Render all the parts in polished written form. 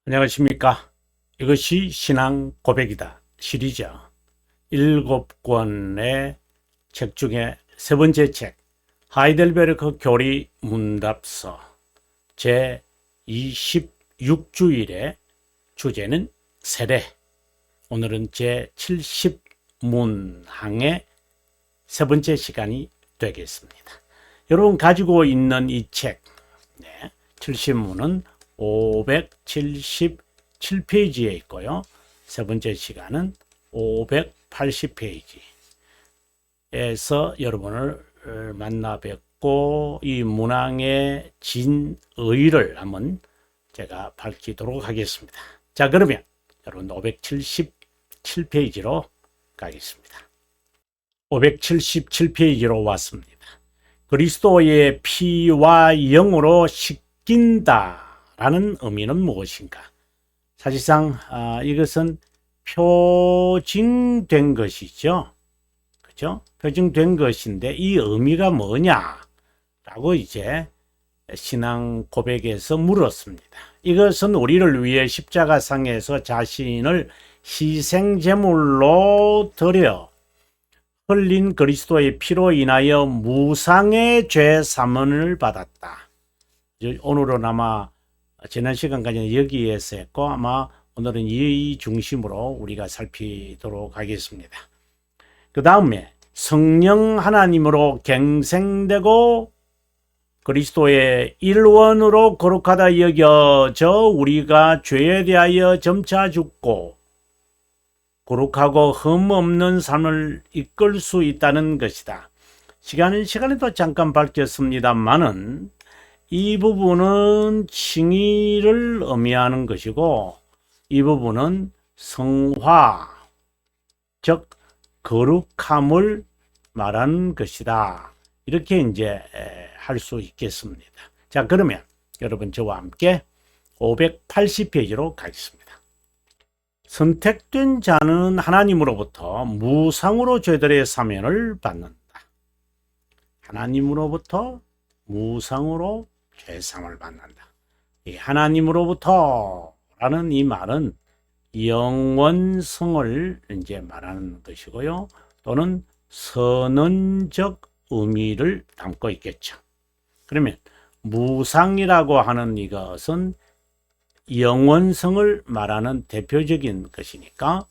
안녕하십니까. 이것이 신앙 고백이다 시리즈 7권의 책 중에 세 번째 책, 하이델베르크 교리 문답서 제 26주일의 주제는 세례. 오늘은 제 70문항의 세 번째 시간이 되겠습니다. 여러분 가지고 있는 이 책, 70문은 577페이지에 있고요. 세 번째 시간은 580페이지에서 여러분을 만나 뵙고 이 문항의 진의를 한번 제가 밝히도록 하겠습니다. 자, 그러면 여러분 577페이지로 가겠습니다. 577페이지로 왔습니다. 그리스도의 피와 영으로 씻긴다 라는 의미는 무엇인가? 사실상 이것은 표징된 것이죠. 그죠? 표징된 것인데 이 의미가 뭐냐라고 이제 신앙 고백에서 물었습니다. 이것은 우리를 위해 십자가상에서 자신을 희생제물로 드려 흘린 그리스도의 피로 인하여 무상의 죄 사문을 받았다. 오늘은 아마 지난 시간까지는 여기에서 했고 아마 오늘은 이 중심으로 우리가 살피도록 하겠습니다. 그 다음에 성령 하나님으로 갱생되고 그리스도의 일원으로 거룩하다 여겨져 우리가 죄에 대하여 점차 죽고 거룩하고 흠 없는 삶을 이끌 수 있다는 것이다. 시간에도 잠깐 밝혔습니다만은 이 부분은 칭의를 의미하는 것이고 이 부분은 성화, 즉 거룩함을 말하는 것이다. 이렇게 이제 할 수 있겠습니다. 자, 그러면 여러분 저와 함께 580페이지로 가겠습니다. 선택된 자는 하나님으로부터 무상으로 죄들의 사면을 받는다. 하나님으로부터 무상으로 죄상을 받는다. 이 하나님으로부터라는 이 말은 영원성을 이제 말하는 것이고요. 또는 선언적 의미를 담고 있겠죠. 그러면 무상이라고 하는 이것은 영원성을 말하는 대표적인 것이니까,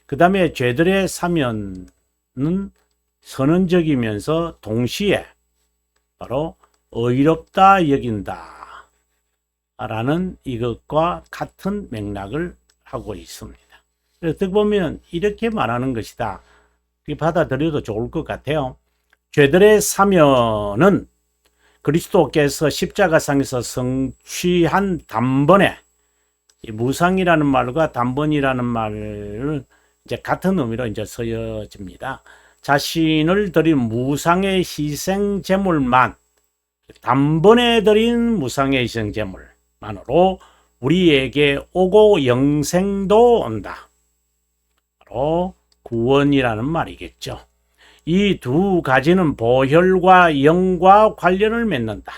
그 다음에 죄들의 사면은 선언적이면서 동시에 바로 의롭다 여긴다 라는 이것과 같은 맥락을 하고 있습니다. 어떻게 보면 이렇게 말하는 것이다. 받아들여도 좋을 것 같아요. 죄들의 사면은 그리스도께서 십자가상에서 성취한 단번에, 이 무상이라는 말과 단번이라는 말을 이제 같은 의미로 이제 쓰여집니다. 자신을 드린 무상의 희생 제물만, 단번에 드린 무상의 희생 제물만으로 우리에게 오고 영생도 온다. 바로 구원이라는 말이겠죠. 이 두 가지는 보혈과 영과 관련을 맺는다.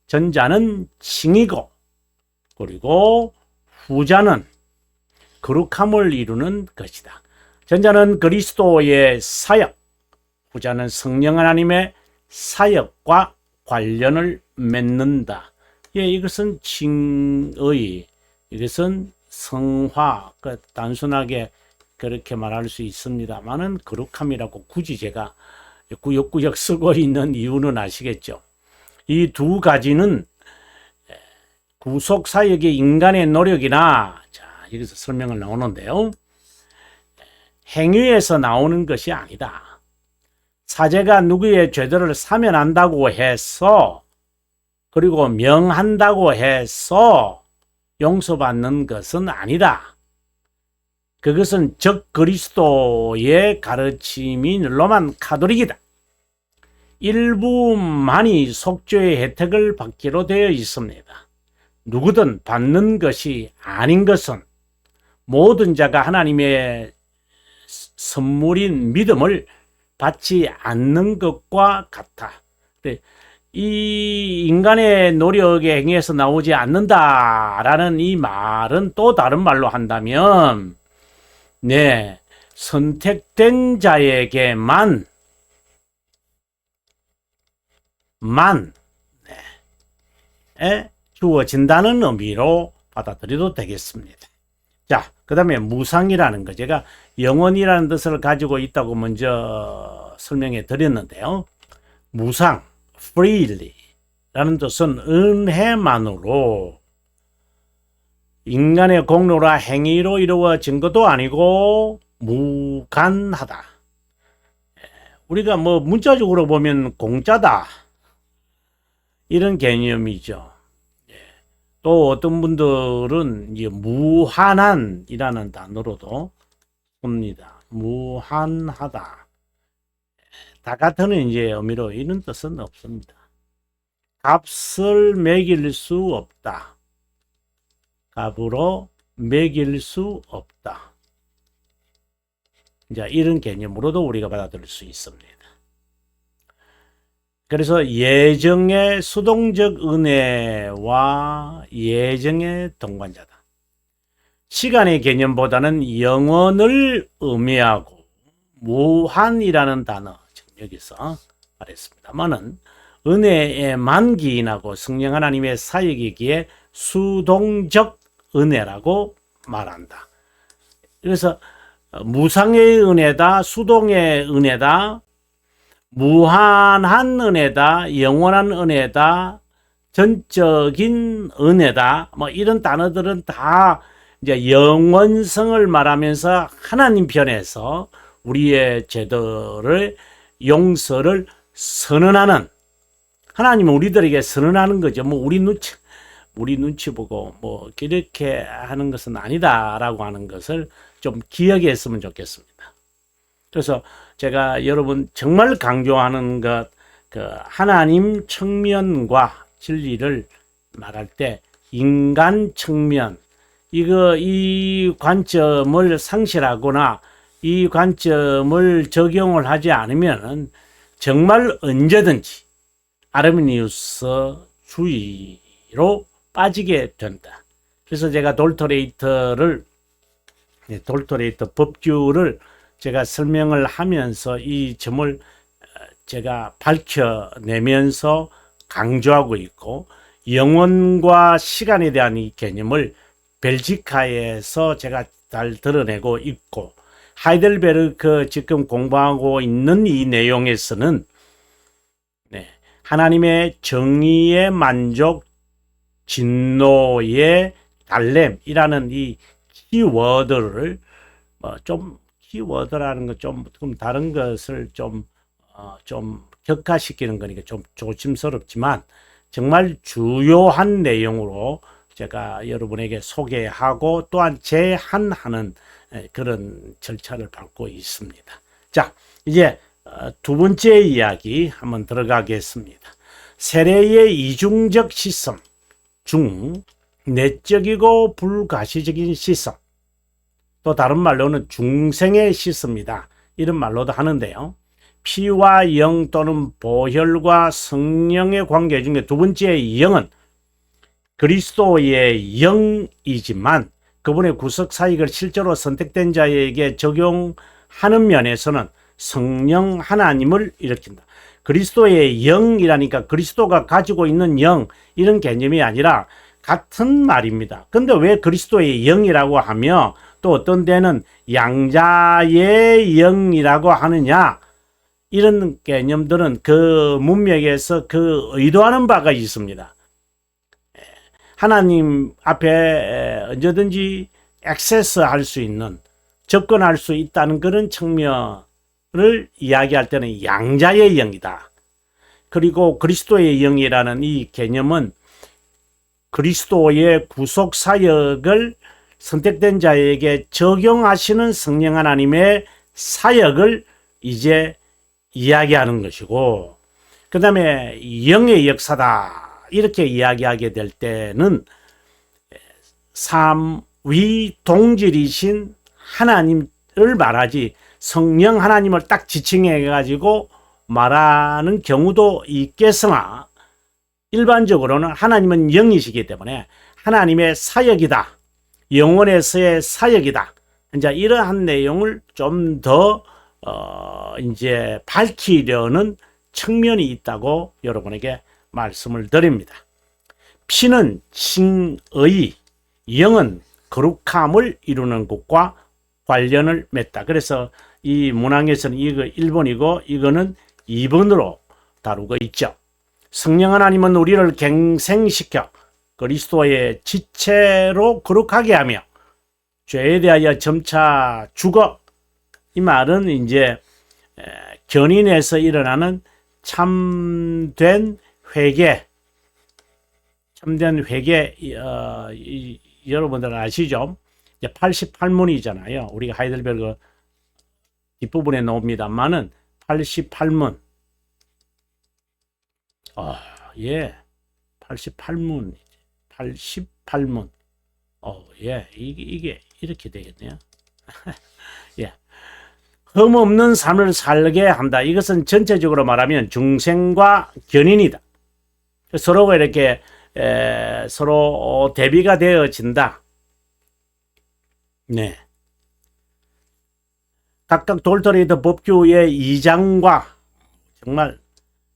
전자는 칭이고 그리고 후자는 거룩함을 이루는 것이다. 전자는 그리스도의 사역, 후자는 성령 하나님의 사역과 관련을 맺는다. 이것은 칭의, 이것은 성화, 단순하게 그렇게 말할 수 있습니다만은 거룩함이라고 굳이 제가 구역구역 쓰고 있는 이유는 아시겠죠. 이 두 가지는 구속 사역의 인간의 노력이나, 자, 여기서 설명을 나오는데요. 행위에서 나오는 것이 아니다. 사제가 누구의 죄들을 사면한다고 해서, 그리고 명한다고 해서 용서받는 것은 아니다. 그것은 적 그리스도의 가르침인 로만 카톨릭이다. 일부만이 속죄의 혜택을 받기로 되어 있습니다. 누구든 받는 것이 아닌 것은 모든 자가 하나님의 선물인 믿음을 받지 않는 것과 같아. 이 인간의 노력에 행해서 나오지 않는다라는 이 말은 또 다른 말로 한다면, 네, 선택된 자에게만 주어진다는 의미로 받아들여도 되겠습니다. 자, 그 다음에 무상이라는 거, 제가 영원이라는 뜻을 가지고 있다고 먼저 설명해 드렸는데요. 무상, freely 라는 뜻은 은혜만으로 인간의 공로나 행위로 이루어진 것도 아니고 무간하다. 우리가 뭐 문자적으로 보면 공짜다 이런 개념이죠. 또 어떤 분들은 이제 무한한이라는 단어로도 씁니다. 무한하다. 다 같은 이제 의미로 이런 뜻은 없습니다. 값을 매길 수 없다. 값으로 매길 수 없다. 이제 이런 개념으로도 우리가 받아들일 수 있습니다. 그래서 예정의 수동적 은혜와 예정의 동반자다. 시간의 개념보다는 영원을 의미하고 무한이라는 단어, 지금 여기서 말했습니다만은 은혜의 만기인하고 성령 하나님의 사역이기에 수동적 은혜라고 말한다. 그래서 무상의 은혜다, 수동의 은혜다, 무한한 은혜다, 영원한 은혜다, 전적인 은혜다, 뭐 이런 단어들은 다 이제 영원성을 말하면서 하나님 편에서 우리의 죄들의 용서를 선언하는, 하나님은 우리들에게 선언하는 거죠. 뭐 우리 눈치 보고 뭐 이렇게 하는 것은 아니다라고 하는 것을 좀 기억했으면 좋겠습니다. 그래서 제가 여러분 정말 강조하는 것, 그 하나님 측면과 진리를 말할 때 인간 측면, 이 관점을 상실하거나 이 관점을 적용을 하지 않으면 정말 언제든지 아르미니우스 주의로 빠지게 된다. 그래서 제가 돌토레이터 법규를 제가 설명을 하면서 이 점을 제가 밝혀내면서 강조하고 있고, 영혼과 시간에 대한 이 개념을 벨지카에서 제가 잘 드러내고 있고, 하이델베르크 지금 공부하고 있는 이 내용에서는 하나님의 정의의 만족, 진노의 달램이라는 이 키워드를 좀 키워드라는 것 좀 다른 것을 좀 격화시키는 거니까 좀 조심스럽지만 정말 주요한 내용으로 제가 여러분에게 소개하고 또한 제한하는 그런 절차를 밟고 있습니다. 자, 이제 두 번째 이야기 한번 들어가겠습니다. 세례의 이중적 시선 중 내적이고 불가시적인 시선, 또 다른 말로는 중생의 시선이다, 이런 말로도 하는데요. 피와 영 또는 보혈과 성령의 관계 중에 두 번째의 영은 그리스도의 영이지만 그분의 구속 사역을 실제로 선택된 자에게 적용하는 면에서는 성령 하나님을 일으킨다. 그리스도의 영이라니까 그리스도가 가지고 있는 영, 이런 개념이 아니라 같은 말입니다. 근데 왜 그리스도의 영이라고 하며 또 어떤 데는 양자의 영이라고 하느냐, 이런 개념들은 그 문맥에서 그 의도하는 바가 있습니다. 하나님 앞에 언제든지 액세스할 수 있는, 접근할 수 있다는 그런 측면을 이야기할 때는 양자의 영이다. 그리고 그리스도의 영이라는 이 개념은 그리스도의 구속 사역을 선택된 자에게 적용하시는 성령 하나님의 사역을 이제 이야기하는 것이고, 그 다음에 영의 역사다 이렇게 이야기하게 될 때는 삼위 동질이신 하나님을 말하지 성령 하나님을 딱 지칭해 가지고 말하는 경우도 있겠으나, 일반적으로는 하나님은 영이시기 때문에 하나님의 사역이다. 영혼에서의 사역이다. 이제 이러한 내용을 좀 더 이제 밝히려는 측면이 있다고 여러분에게 말씀을 드립니다. 피는 칭의, 영은 거룩함을 이루는 것과 관련을 맺다. 그래서 이 문항에서는 이거 1번이고 이거는 2번으로 다루고 있죠. 성령 하나님은 우리를 갱생시켜 그리스도의 지체로 거룩하게 하며 죄에 대하여 점차 죽어. 이 말은 이제 견인에서 일어나는 참된 회개, 여러분들 아시죠? 이제 88문이잖아요. 우리가 하이델베르그 뒷부분에 나옵니다만은 88문. 예. 88문. 88문. 예. 이게 이렇게 되겠네요. 예. 흠 없는 삶을 살게 한다. 이것은 전체적으로 말하면 중생과 견인이다. 서로가 이렇게 서로 대비가 되어진다. 네. 각각 돌토리더 법규의 2장과 정말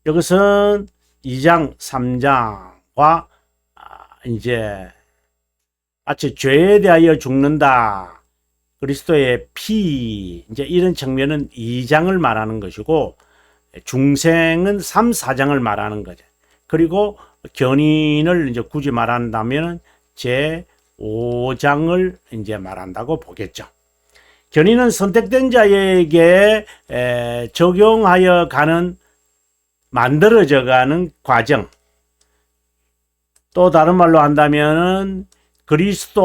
이것은 2장, 3장과 이제 마치 죄에 대하여 죽는다. 그리스도의 피, 이제 이런 측면은 2장을 말하는 것이고 중생은 3, 4장을 말하는 거죠. 그리고 견인을 이제 굳이 말한다면 제 5장을 이제 말한다고 보겠죠. 견인은 선택된 자에게 적용하여 가는, 만들어져 가는 과정. 또 다른 말로 한다면 그리스도인이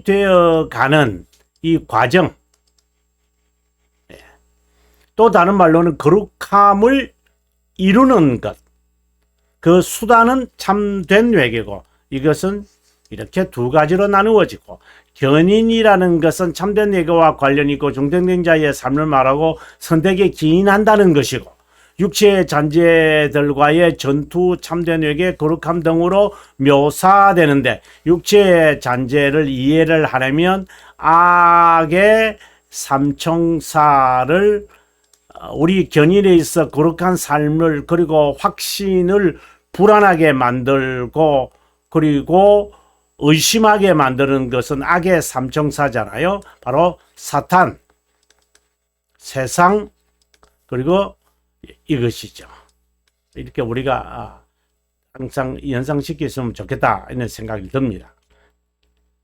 되어 가는 이 과정. 또 다른 말로는 거룩함을 이루는 것. 그 수단은 참된 회개고, 이것은 이렇게 두 가지로 나누어지고, 견인이라는 것은 참된 회개와 관련이 있고 중생된 자의 삶을 말하고 선택에 기인한다는 것이고, 육체의 잔재들과의 전투, 참된 회개, 거룩함 등으로 묘사되는데, 육체의 잔재를 이해를 하려면 악의 삼총사를, 우리 견인에 있어 거룩한 삶을, 그리고 확신을 불안하게 만들고 그리고 의심하게 만드는 것은 악의 삼총사잖아요. 바로 사탄, 세상, 그리고 이것이죠. 이렇게 우리가 항상 연상시켰으면 좋겠다 이런 생각이 듭니다.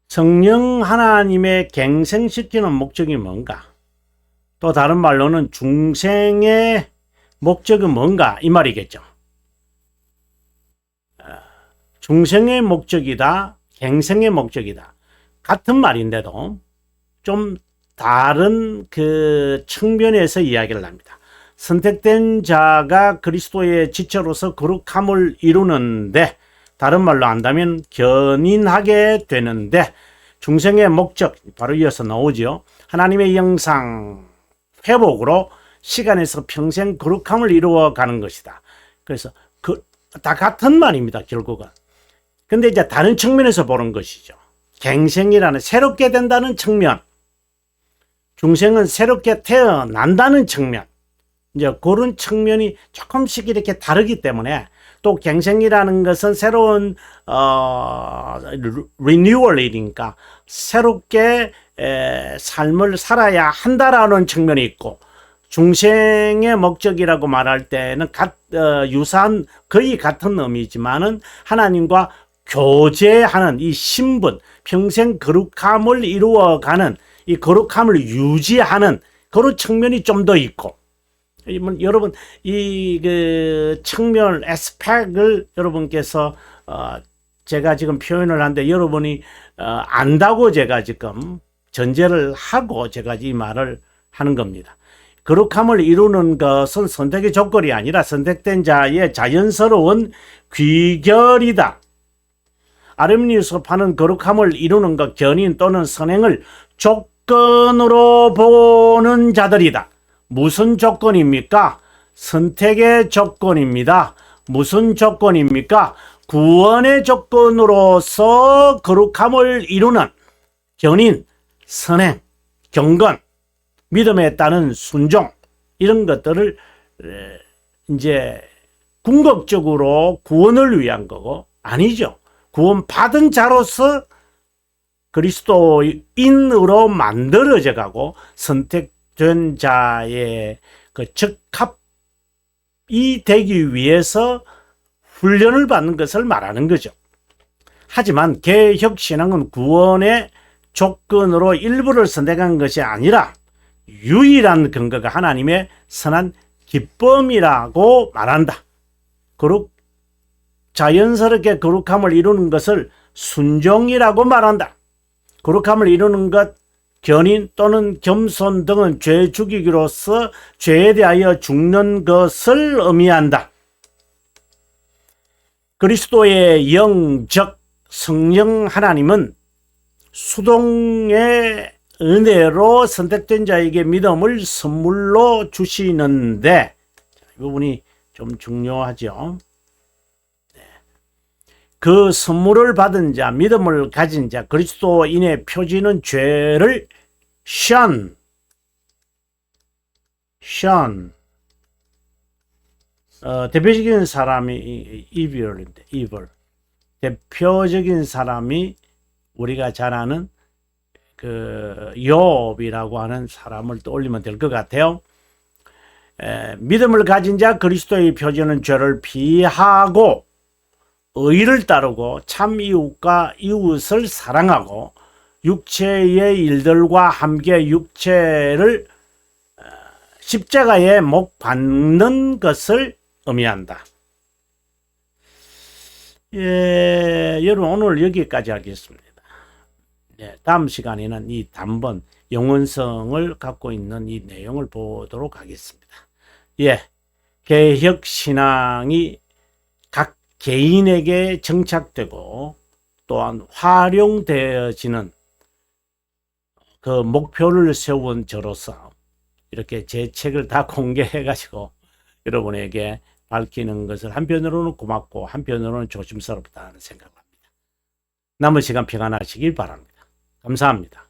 성령 하나님의 갱생시키는 목적이 뭔가? 또 다른 말로는 중생의 목적은 뭔가? 이 말이겠죠. 중생의 목적이다, 갱생의 목적이다. 같은 말인데도 좀 다른 그 측면에서 이야기를 합니다. 선택된 자가 그리스도의 지체로서 거룩함을 이루는데, 다른 말로 한다면 견인하게 되는데, 중생의 목적, 바로 이어서 나오죠. 하나님의 영상 회복으로 시간에서 평생 거룩함을 이루어가는 것이다. 그래서 다 같은 말입니다, 결국은. 근데 이제 다른 측면에서 보는 것이죠. 갱생이라는, 새롭게 된다는 측면, 중생은 새롭게 태어난다는 측면, 이제 그런 측면이 조금씩 이렇게 다르기 때문에, 또 갱생이라는 것은 새로운 리뉴얼이니까 새롭게 삶을 살아야 한다라는 측면이 있고, 중생의 목적이라고 말할 때는 유사한, 거의 같은 의미지만은 하나님과 교제하는 이 신분, 평생 거룩함을 이루어가는 이 거룩함을 유지하는 그런 측면이 좀 더 있고, 여러분 이 그 측면 에스펙을 여러분께서 제가 지금 표현을 하는데 여러분이 안다고 제가 지금 전제를 하고 제가 이 말을 하는 겁니다. 거룩함을 이루는 것은 선택의 조건이 아니라 선택된 자의 자연스러운 귀결이다. 아르미니우스파는 거룩함을 이루는 것, 견인 또는 선행을 조건으로 보는 자들이다. 무슨 조건입니까? 선택의 조건입니다. 무슨 조건입니까? 구원의 조건으로서 거룩함을 이루는 견인, 선행, 경건, 믿음에 따른 순종, 이런 것들을 이제 궁극적으로 구원을 위한 거고, 아니죠. 구원 받은 자로서 그리스도인으로 만들어져 가고 선택된 자의 그 적합이 되기 위해서 훈련을 받는 것을 말하는 거죠. 하지만 개혁신앙은 구원의 조건으로 일부를 선택한 것이 아니라 유일한 근거가 하나님의 선한 기쁨이라고 말한다. 자연스럽게 거룩함을 이루는 것을 순종이라고 말한다. 거룩함을 이루는 것, 견인 또는 겸손 등은 죄 죽이기로서 죄에 대하여 죽는 것을 의미한다. 그리스도의 영적 성령 하나님은 수동의 은혜로 선택된 자에게 믿음을 선물로 주시는데, 이 부분이 좀 중요하죠. 그 선물을 받은 자, 믿음을 가진 자, 그리스도인의 표지는 죄를 대표적인 사람이 evil인데, evil. 대표적인 사람이 우리가 잘 아는 그 욥이라고 하는 사람을 떠올리면 될 것 같아요. 믿음을 가진 자, 그리스도의 표지는 죄를 피하고 의를 따르고 참 이웃과 이웃을 사랑하고 육체의 일들과 함께 육체를 십자가에 못 박는 것을 의미한다. 여러분, 오늘 여기까지 하겠습니다. 다음 시간에는 이 단번 영원성을 갖고 있는 이 내용을 보도록 하겠습니다. 개혁신앙이 각 개인에게 정착되고 또한 활용되어지는 그 목표를 세운 저로서 이렇게 제 책을 다 공개해 가지고 여러분에게 밝히는 것을 한편으로는 고맙고 한편으로는 조심스럽다는 생각을 합니다. 남은 시간 평안하시길 바랍니다. 감사합니다.